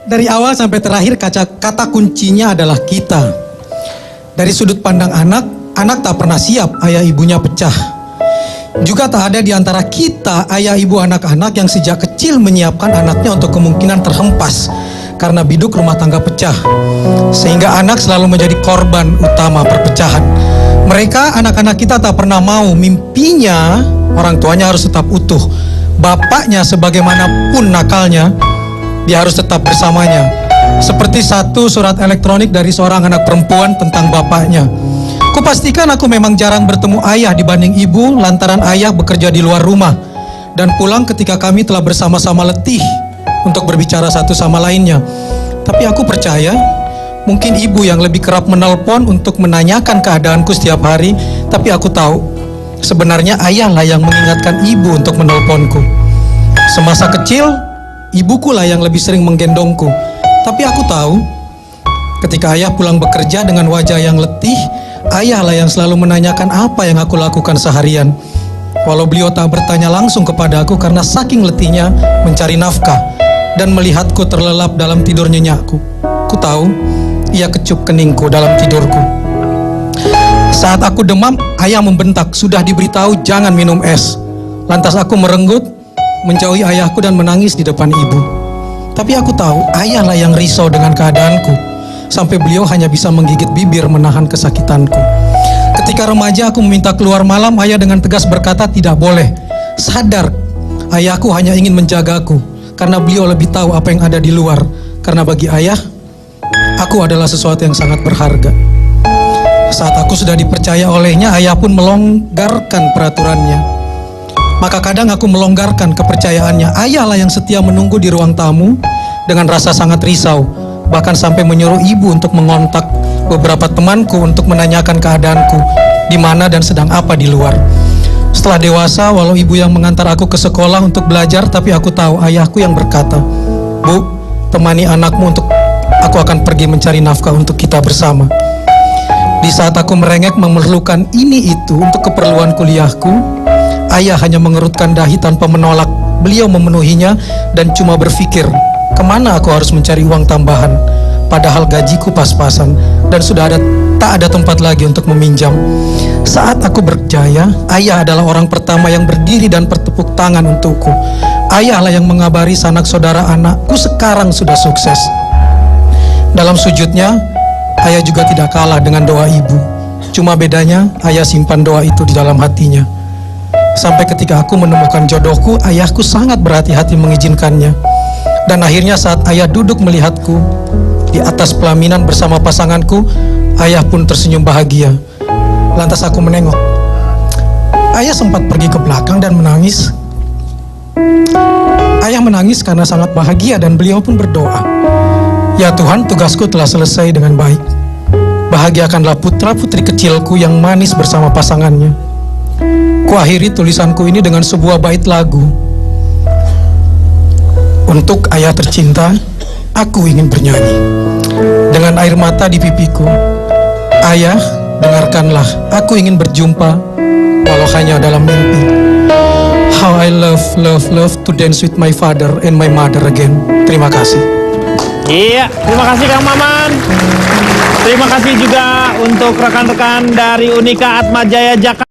Dari awal sampai terakhir kata kuncinya adalah kita. Dari sudut pandang anak, anak tak pernah siap ayah ibunya pecah. Juga tak ada di antara kita ayah ibu anak-anak yang sejak kecil menyiapkan anaknya untuk kemungkinan terhempas karena biduk rumah tangga pecah. Sehingga anak selalu menjadi korban utama perpecahan. Mereka, anak-anak kita tak pernah mau mimpinya orang tuanya harus tetap utuh. Bapaknya sebagaimanapun nakalnya, dia harus tetap bersamanya. Seperti satu surat elektronik dari seorang anak perempuan tentang bapaknya. Kupastikan aku memang jarang bertemu ayah dibanding ibu lantaran ayah bekerja di luar rumah dan pulang ketika kami telah bersama-sama letih untuk berbicara satu sama lainnya. Tapi aku percaya mungkin ibu yang lebih kerap menelpon untuk menanyakan keadaanku setiap hari. Tapi aku tahu sebenarnya ayahlah yang mengingatkan ibu untuk menelponku. Semasa kecil ibuku lah yang lebih sering menggendongku. Tapi aku tahu ketika ayah pulang bekerja dengan wajah yang letih, ayahlah yang selalu menanyakan apa yang aku lakukan seharian. Walau beliau tak bertanya langsung kepada aku karena saking letihnya mencari nafkah dan melihatku terlelap dalam tidur nyenyakku. Ku tahu ia kecup keningku dalam tidurku. Saat aku demam, ayah membentak, sudah diberitahu jangan minum es. Lantas aku merenggut, menjauhi ayahku dan menangis di depan ibu. Tapi aku tahu ayahlah yang risau dengan keadaanku, sampai beliau hanya bisa menggigit bibir menahan kesakitanku. Ketika remaja aku meminta keluar malam, ayah dengan tegas berkata tidak boleh. Sadar, ayahku hanya ingin menjagaku, karena beliau lebih tahu apa yang ada di luar. Karena bagi ayah, aku adalah sesuatu yang sangat berharga. Saat aku sudah dipercaya olehnya, ayah pun melonggarkan peraturannya. Maka kadang aku melonggarkan kepercayaannya. Ayahlah yang setia menunggu di ruang tamu dengan rasa sangat risau, bahkan sampai menyuruh ibu untuk mengontak beberapa temanku untuk menanyakan keadaanku, di mana dan sedang apa di luar. Setelah dewasa, walau ibu yang mengantar aku ke sekolah untuk belajar, tapi aku tahu ayahku yang berkata, "Bu, temani anakmu, untuk aku akan pergi mencari nafkah untuk kita bersama." Di saat aku merengek memerlukan ini itu untuk keperluan kuliahku, ayah hanya mengerutkan dahi tanpa menolak. Beliau memenuhinya dan cuma berpikir, kemana aku harus mencari uang tambahan, padahal gajiku pas-pasan dan sudah tak ada tempat lagi untuk meminjam. Saat aku berjaya, ayah adalah orang pertama yang berdiri dan bertepuk tangan untukku. Ayahlah yang mengabari sanak saudara anakku sekarang sudah sukses. Dalam sujudnya, ayah juga tidak kalah dengan doa ibu. Cuma bedanya, ayah simpan doa itu di dalam hatinya. Sampai ketika aku menemukan jodohku, ayahku sangat berhati-hati mengizinkannya. Dan akhirnya saat ayah duduk melihatku di atas pelaminan bersama pasanganku, ayah pun tersenyum bahagia. Lantas aku menengok. Ayah sempat pergi ke belakang dan menangis. Ayah menangis karena sangat bahagia dan beliau pun berdoa, "Ya Tuhan, tugasku telah selesai dengan baik. Bahagiakanlah putra-putri kecilku yang manis bersama pasangannya." Kuakhiri tulisanku ini dengan sebuah bait lagu. Untuk ayah tercinta, aku ingin bernyanyi. Dengan air mata di pipiku, ayah, dengarkanlah, aku ingin berjumpa, walau hanya dalam mimpi. How I love to dance with my father and my mother again. Terima kasih. Iya, terima kasih Kang Maman. Terima kasih juga untuk rekan-rekan dari Unika Atmajaya Jakarta.